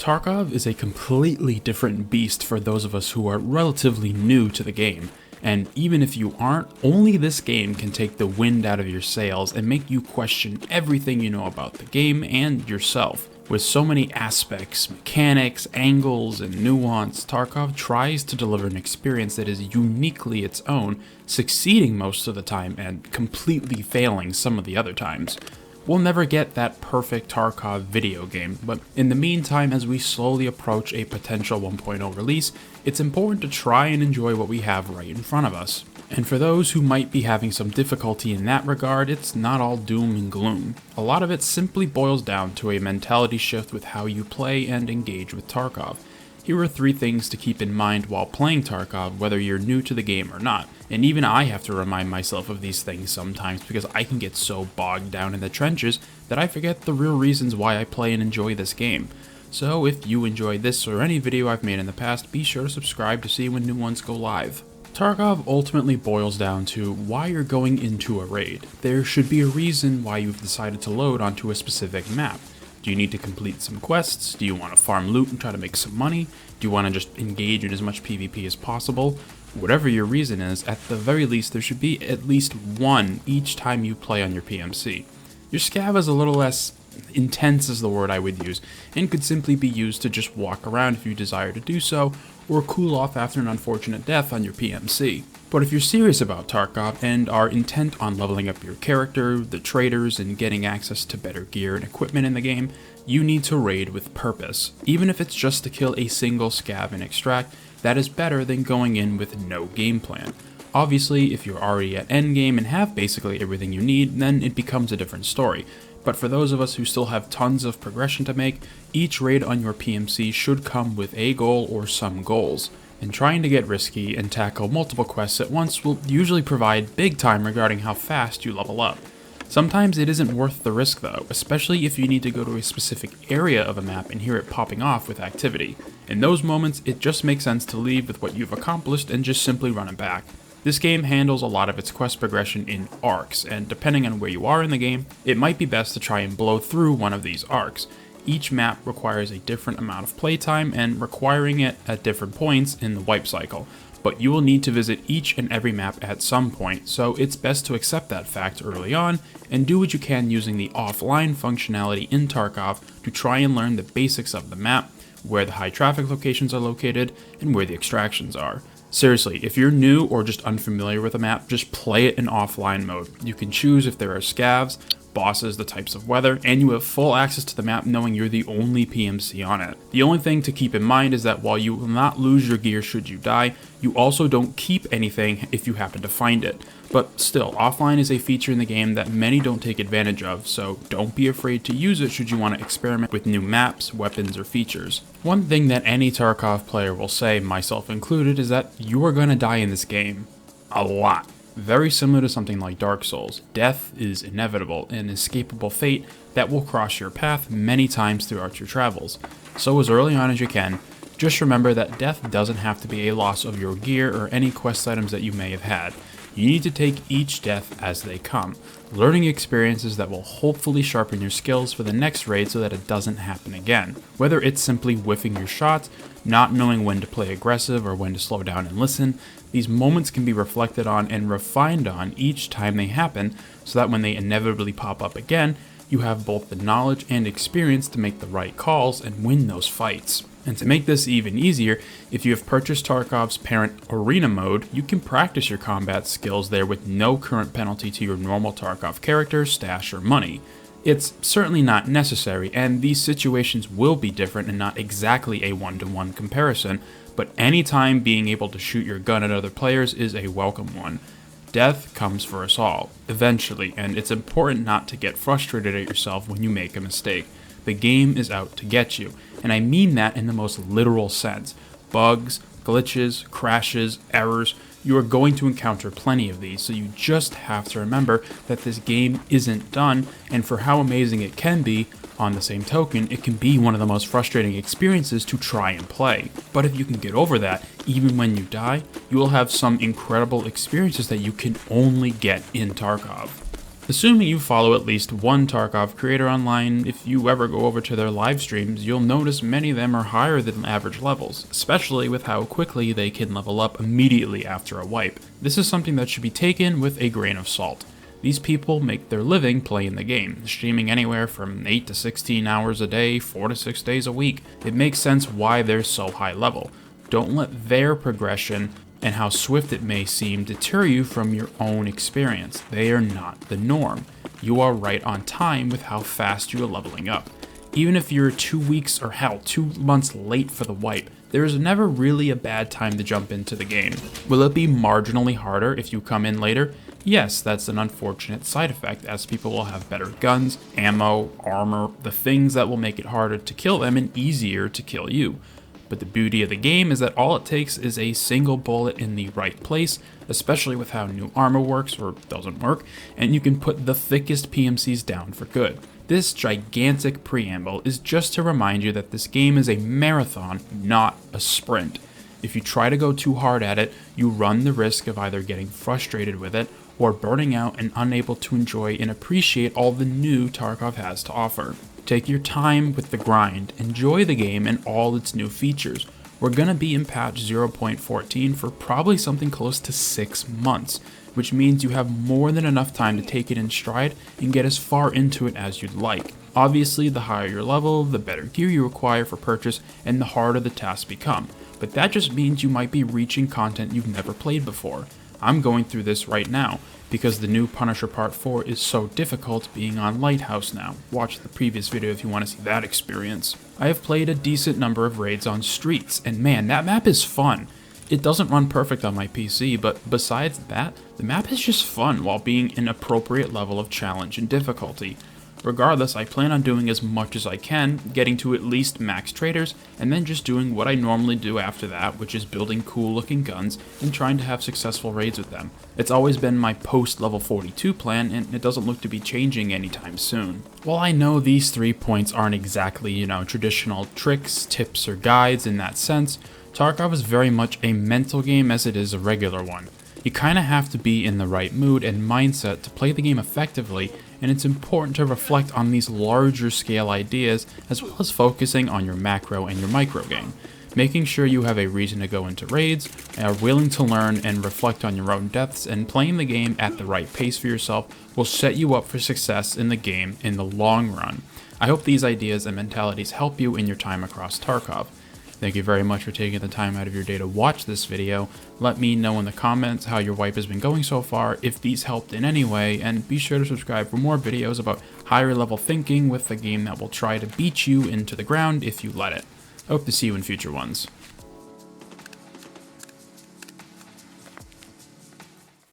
Tarkov is a completely different beast for those of us who are relatively new to the game, and even if you aren't, only this game can take the wind out of your sails and make you question everything you know about the game and yourself. With so many aspects, mechanics, angles, and nuance, Tarkov tries to deliver an experience that is uniquely its own, succeeding most of the time and completely failing some of the other times. We'll never get that perfect Tarkov video game, but in the meantime, as we slowly approach a potential 1.0 release, it's important to try and enjoy what we have right in front of us. And for those who might be having some difficulty in that regard, it's not all doom and gloom. A lot of it simply boils down to a mentality shift with how you play and engage with Tarkov. Here are 3 things to keep in mind while playing Tarkov, whether you're new to the game or not. And even I have to remind myself of these things sometimes because I can get so bogged down in the trenches that I forget the real reasons why I play and enjoy this game. So if you enjoy this or any video I've made in the past, be sure to subscribe to see when new ones go live. Tarkov ultimately boils down to why you're going into a raid. There should be a reason why you've decided to load onto a specific map. Do you need to complete some quests? Do you want to farm loot and try to make some money? Do you want to just engage in as much PvP as possible? Whatever your reason is, at the very least there should be at least one each time you play on your PMC. Your scav is a little less intense is the word I would use, and could simply be used to just walk around if you desire to do so, or cool off after an unfortunate death on your PMC. But if you're serious about Tarkov and are intent on leveling up your character, the traders, and getting access to better gear and equipment in the game, you need to raid with purpose. Even if it's just to kill a single scav and extract, that is better than going in with no game plan. Obviously, if you're already at endgame and have basically everything you need, then it becomes a different story. But for those of us who still have tons of progression to make, each raid on your PMC should come with a goal or some goals. And trying to get risky and tackle multiple quests at once will usually provide big time regarding how fast you level up. Sometimes it isn't worth the risk though, especially if you need to go to a specific area of a map and hear it popping off with activity. In those moments, it just makes sense to leave with what you've accomplished and just simply run it back. This game handles a lot of its quest progression in arcs, and depending on where you are in the game, it might be best to try and blow through one of these arcs. Each map requires a different amount of playtime and requiring it at different points in the wipe cycle, but you will need to visit each and every map at some point, so it's best to accept that fact early on and do what you can using the offline functionality in Tarkov to try and learn the basics of the map, where the high traffic locations are located, and where the extractions are. Seriously, if you're new or just unfamiliar with a map, just play it in offline mode. You can choose if there are scavs, bosses, the types of weather, and you have full access to the map knowing you're the only PMC on it. The only thing to keep in mind is that while you will not lose your gear should you die, you also don't keep anything if you happen to find it. But still, offline is a feature in the game that many don't take advantage of, so don't be afraid to use it should you want to experiment with new maps, weapons, or features. One thing that any Tarkov player will say, myself included, is that you are going to die in this game. A lot. Very similar to something like Dark Souls, death is inevitable, an inescapable fate that will cross your path many times throughout your travels. So as early on as you can, just remember that death doesn't have to be a loss of your gear or any quest items that you may have had. You need to take each death as they come, learning experiences that will hopefully sharpen your skills for the next raid so that it doesn't happen again. Whether it's simply whiffing your shots, not knowing when to play aggressive or when to slow down and listen, these moments can be reflected on and refined on each time they happen so that when they inevitably pop up again, you have both the knowledge and experience to make the right calls and win those fights. And to make this even easier, if you have purchased Tarkov's parent Arena mode, you can practice your combat skills there with no current penalty to your normal Tarkov character, stash, or money. It's certainly not necessary, and these situations will be different and not exactly a one-to-one comparison, but anytime being able to shoot your gun at other players is a welcome one. Death comes for us all, eventually, and it's important not to get frustrated at yourself when you make a mistake. The game is out to get you, and I mean that in the most literal sense. Bugs, glitches, crashes, errors, you are going to encounter plenty of these, so you just have to remember that this game isn't done, and for how amazing it can be, on the same token, it can be one of the most frustrating experiences to try and play. But if you can get over that, even when you die, you will have some incredible experiences that you can only get in Tarkov. Assuming you follow at least one Tarkov creator online, if you ever go over to their live streams, you'll notice many of them are higher than average levels, especially with how quickly they can level up immediately after a wipe. This is something that should be taken with a grain of salt. These people make their living playing the game, streaming anywhere from 8 to 16 hours a day, 4 to 6 days a week. It makes sense why they're so high level. Don't let their progression and how swift it may seem deter you from your own experience. They are not the norm. You are right on time with how fast you are leveling up. Even if you're 2 weeks or hell, 2 months late for the wipe, there is never really a bad time to jump into the game. Will it be marginally harder if you come in later? Yes, that's an unfortunate side effect, as people will have better guns, ammo, armor, the things that will make it harder to kill them and easier to kill you. But the beauty of the game is that all it takes is a single bullet in the right place, especially with how new armor works or doesn't work, and you can put the thickest PMCs down for good. This gigantic preamble is just to remind you that this game is a marathon, not a sprint. If you try to go too hard at it, you run the risk of either getting frustrated with it or burning out and unable to enjoy and appreciate all the new Tarkov has to offer. Take your time with the grind, enjoy the game and all its new features. We're gonna be in patch 0.14 for probably something close to 6 months, which means you have more than enough time to take it in stride and get as far into it as you'd like. Obviously, the higher your level, the better gear you require for purchase and the harder the tasks become, but that just means you might be reaching content you've never played before. I'm going through this right now, because the new Punisher Part 4 is so difficult being on Lighthouse now. Watch the previous video if you want to see that experience. I have played a decent number of raids on Streets, and man, that map is fun. It doesn't run perfect on my PC, but besides that, the map is just fun while being an appropriate level of challenge and difficulty. Regardless, I plan on doing as much as I can, getting to at least max traders, and then just doing what I normally do after that, which is building cool looking guns and trying to have successful raids with them. It's always been my post level 42 plan, and it doesn't look to be changing anytime soon. While I know these 3 points aren't exactly, traditional tricks, tips, or guides in that sense, Tarkov is very much a mental game as it is a regular one. You kinda have to be in the right mood and mindset to play the game effectively, and it's important to reflect on these larger scale ideas as well as focusing on your macro and your micro game. Making sure you have a reason to go into raids, are willing to learn and reflect on your own depths, and playing the game at the right pace for yourself will set you up for success in the game in the long run. I hope these ideas and mentalities help you in your time across Tarkov. Thank you very much for taking the time out of your day to watch this video. Let me know in the comments how your wipe has been going so far, if these helped in any way, and be sure to subscribe for more videos about higher level thinking with the game that will try to beat you into the ground if you let it. I hope to see you in future ones.